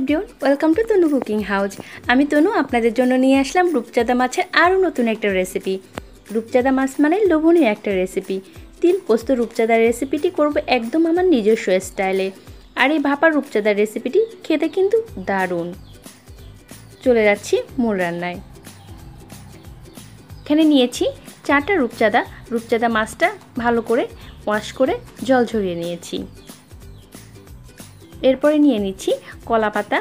Everyone, welcome to Tanu cooking house. আমি তনু আপনাদের জন্য নিয়ে আসলাম রূপচাঁদা মাছের আরও নতুন একটা রেসিপি। রূপচাঁদা মাছ মানে লোভনীয় একটা রেসিপি। তিল পোস্ত রূপচাঁদার রেসিপিটি করব একদম আমার নিজস্ব স্টাইলে। আর এই ভাপা রূপচাঁদার রেসিপিটি খেতে কিন্তু দারুণ। চলে যাচ্ছি মূল রান্নায়। এখানে নিয়েছি 4টা রূপচাঁদা মাছটা ভালো করে ওয়াশ করে জল ঝরিয়ে নিয়েছি। এরপরে নিয়ে নিচ্ছি কলা পাতা।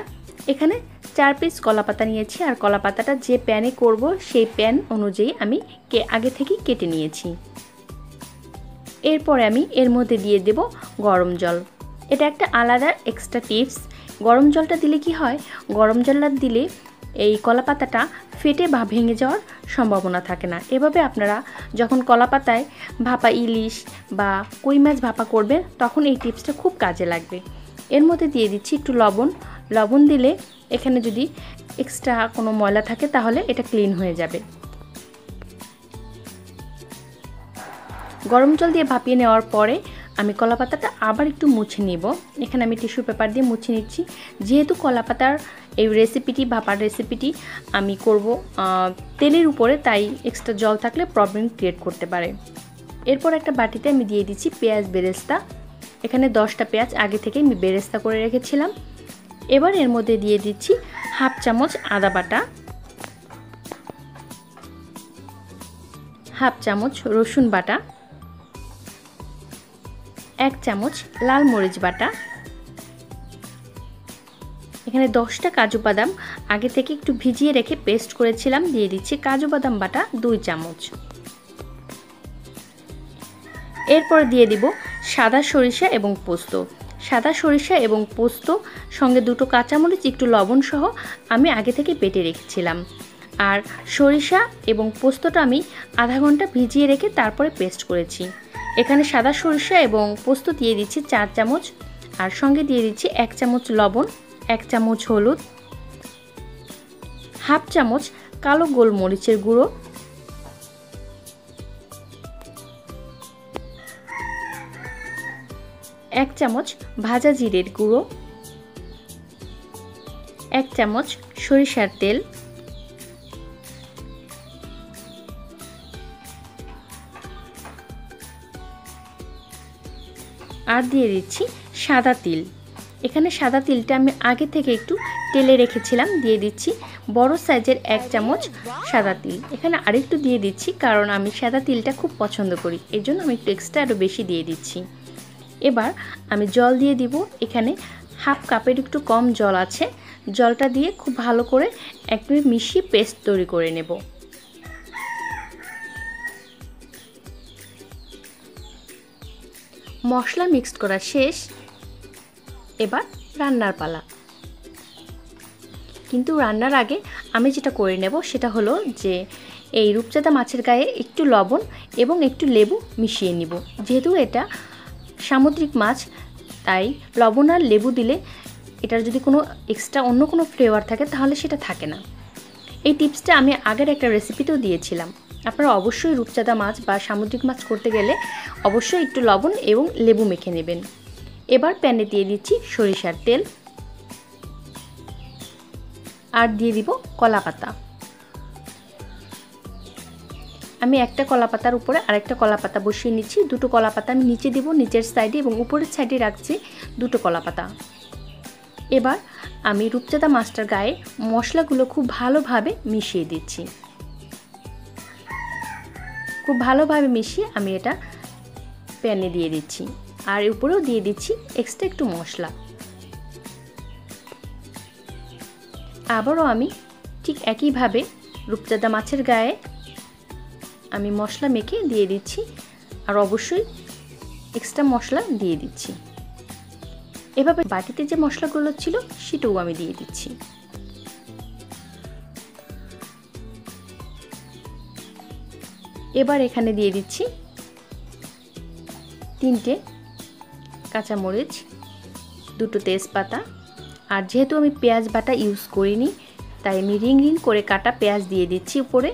এখানে 4 পিস কলা পাতা নিয়েছি, আর কলা পাতাটা যে প্যানে করব সেই প্যান অনুযায়ী আমি আগে থেকেই কেটে নিয়েছি। এরপরে আমি এর মধ্যে দিয়ে দেব গরম জল। এটা একটা আলাদা এক্সট্রা টিপস। গরম জলটা দিলে কি হয়, গরম জলটা দিলে এই কলা পাতাটা ফেটে বা ভেঙে যাওয়ার সম্ভাবনা থাকে না। এভাবে আপনারা যখন কলা পাতায় ভাপা ইলিশ বা কই মাছ ভাপা করবেন তখন এই টিপসটা খুব কাজে লাগবে। এর মধ্যে দিয়ে দিচ্ছি একটু লবণ দিলে এখানে যদি এক্সট্রা কোনো ময়লা থাকে তাহলে এটা ক্লিন হয়ে যাবে। গরম জল দিয়ে ভাপিয়ে নেওয়ার পরে আমি কলা পাতাটা আবার একটু মুছে নিব। এখানে আমি টিস্যু পেপার দিয়ে মুছে নিচ্ছি। যেহেতু কলা পাতার এই রেসিপিটি ভাপার রেসিপিটি আমি করব তেলের উপরে, তাই এক্সট্রা জল থাকলে প্রবলেম ক্রিয়েট করতে পারে। এরপর একটা বাটিতে আমি দিয়ে দিচ্ছি পেঁয়াজ বেরেস্তা। এখানে 10টা পেঁয়াজ আগে থেকে আমি বেরেস্তা করে রেখেছিলাম। এবার এর মধ্যে দিয়ে দিচ্ছি হাফ চামচ আদা বাটা, হাফ চামচ রসুন বাটা, 1 চামচ লাল মরিচ বাটা। এখানে 10টা কাজু বাদাম আগে থেকে একটু ভিজিয়ে রেখে পেস্ট করেছিলাম, দিয়ে দিচ্ছি কাজু বাদাম বাটা 2 চামচ। এরপর দিয়ে দিব সাদা সরিষা এবং পোস্ত। সাদা সরিষা এবং পোস্ত সঙ্গে 2টো কাঁচামরিচ একটু লবণ সহ আমি আগে থেকে বেটে রেখেছিলাম। আর সরিষা এবং পোস্তটা আমি আধা ঘন্টা ভিজিয়ে রেখে তারপরে পেস্ট করেছি। এখানে সাদা সরিষা এবং পোস্ত দিয়ে দিচ্ছি 4 চামচ, আর সঙ্গে দিয়ে দিচ্ছি 1 চামচ লবণ, 1 চামচ হলুদ, হাফ চামচ কালো গোলমরিচের গুঁড়ো, 1 চামচ ভাজা জিরের গুঁড়ো, 1 চামচ সরিষার তেল, আর দিয়ে দিচ্ছি সাদা তিল। এখানে সাদা তিলটা আমি আগে থেকে একটু তেলে রেখেছিলাম। দিয়ে দিচ্ছি বড় সাইজের 1 চামচ সাদা তিল। এখানে আরেকটু দিয়ে দিচ্ছি কারণ আমি সাদা তিলটা খুব পছন্দ করি, এর জন্য আমি একটু এক্সট্রা আরও বেশি দিয়ে দিচ্ছি। এবার আমি জল দিয়ে দিব। এখানে হাফ কাপের একটু কম জল আছে। জলটা দিয়ে খুব ভালো করে একটু মিশিয়ে পেস্ট তৈরি করে নেব। মশলা মিক্সড করা শেষ। এবার রান্নার পালা। কিন্তু রান্নার আগে আমি যেটা করে নেব সেটা হলো যে এই রূপচাঁদা মাছের গায়ে একটু লবণ এবং একটু লেবু মিশিয়ে নিব। যেহেতু এটা সামুদ্রিক মাছ, তাই লবণ আর লেবু দিলে এটার যদি কোনো এক্সট্রা অন্য কোনো ফ্লেভার থাকে তাহলে সেটা থাকে না। এই টিপসটা আমি আগের একটা রেসিপিতেও দিয়েছিলাম। আপনারা অবশ্যই রূপচাঁদা মাছ বা সামুদ্রিক মাছ করতে গেলে অবশ্যই একটু লবণ এবং লেবু মেখে নেবেন। এবার প্যানে দিয়ে দিচ্ছি সরিষার তেল, আর দিয়ে দিব কলা পাতা। আমি একটা কলা পাতার উপরে আরেকটা কলা পাতা বসিয়ে নিচ্ছি। 2টো কলা পাতা আমি নিচে দিব, নিচের সাইডে, এবং উপরের সাইডে রাখছি 2টো কলা পাতা। এবার আমি রূপচাঁদা মাছটার গায়ে মশলাগুলো খুব ভালোভাবে মিশিয়ে দিচ্ছি। খুব ভালোভাবে মিশিয়ে আমি এটা প্যানে দিয়ে দিচ্ছি, আর উপরেও দিয়ে দিচ্ছি এক্সট্রা একটু মশলা। আবারও আমি ঠিক একইভাবে রূপচাঁদা মাছের গায়ে আমি মশলা মেখে দিয়ে দিচ্ছি, আর অবশ্যই এক্সট্রা মশলা দিয়ে দিচ্ছি। এভাবে বাটিতে যে মশলাগুলো ছিল সেটাও আমি দিয়ে দিচ্ছি। এবার এখানে দিয়ে দিচ্ছি 3টে কাঁচামরিচ, 2টো তেজপাতা, আর যেহেতু আমি পেঁয়াজ বাটা ইউজ করিনি তাই আমি রিং রিং করে কাটা পেঁয়াজ দিয়ে দিচ্ছি উপরে।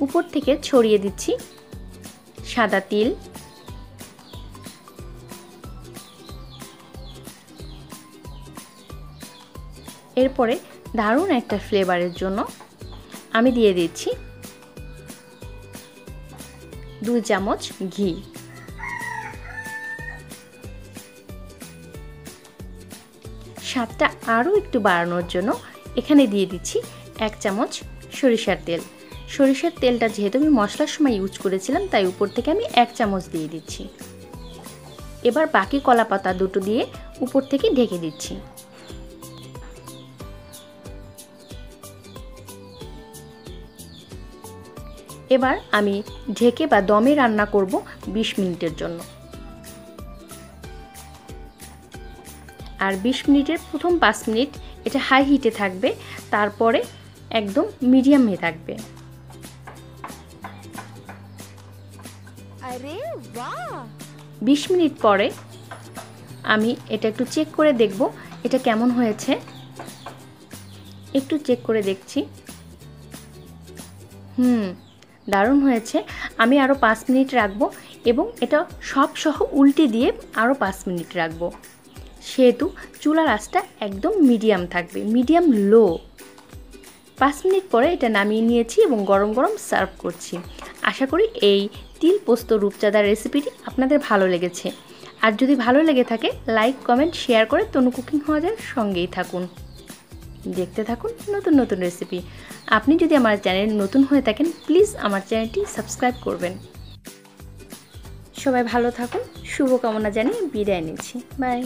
উপর থেকে ছড়িয়ে দিচ্ছি সাদা তিল, এরপরে দারুণ একটা ফ্লেভারের জন্য আমি দিয়ে দিচ্ছি 2 চামচ ঘি। স্বাদটা আরও একটু বাড়ানোর জন্য এখানে দিয়ে দিচ্ছি 1 চামচ সরিষার তেল। সরিষার তেলটা যেহেতু আমি মশলার সময় ইউজ করেছিলাম, তাই উপর থেকে আমি 1 চামচ দিয়ে দিচ্ছি। এবার বাকি কলা পাতা দুটো দিয়ে উপর থেকে ঢেকে দিচ্ছি। এবার আমি ঢেকে বা দমে রান্না করব 20 মিনিটের জন্য। আর 20 মিনিটের প্রথম 5 মিনিট এটা হাই হিটে থাকবে, তারপরে একদম মিডিয়ামে থাকবে। আরে বাহ! 20 মিনিট পরে আমি এটা একটু চেক করে দেখব এটা কেমন হয়েছে। একটু চেক করে দেখছি। দারুণ হয়েছে। আমি আরও 5 মিনিট রাখবো এবং এটা সব সহ উল্টে দিয়ে আরও 5 মিনিট রাখবো। সেহেতু চুলার আঁচটা একদম মিডিয়াম থাকবে, মিডিয়াম লো। 5 মিনিট পরে এটা নামিয়ে নিয়েছি এবং গরম গরম সার্ভ করছি। আশা করি এই তিল পোস্ত রূপচাঁদার রেসিপিটি আপনাদের ভালো লেগেছে। আর যদি ভালো লেগে থাকে লাইক, কমেন্ট, শেয়ার করে তনু কুকিং হাউজের সঙ্গেই থাকুন, দেখতে থাকুন নতুন নতুন রেসিপি। আপনি যদি আমার চ্যানেল নতুন হয়ে থাকেন প্লিজ আমার চ্যানেলটি সাবস্ক্রাইব করবেন। সবাই ভালো থাকুন, শুভকামনা জানিয়ে বিদায় নিচ্ছি। বাই।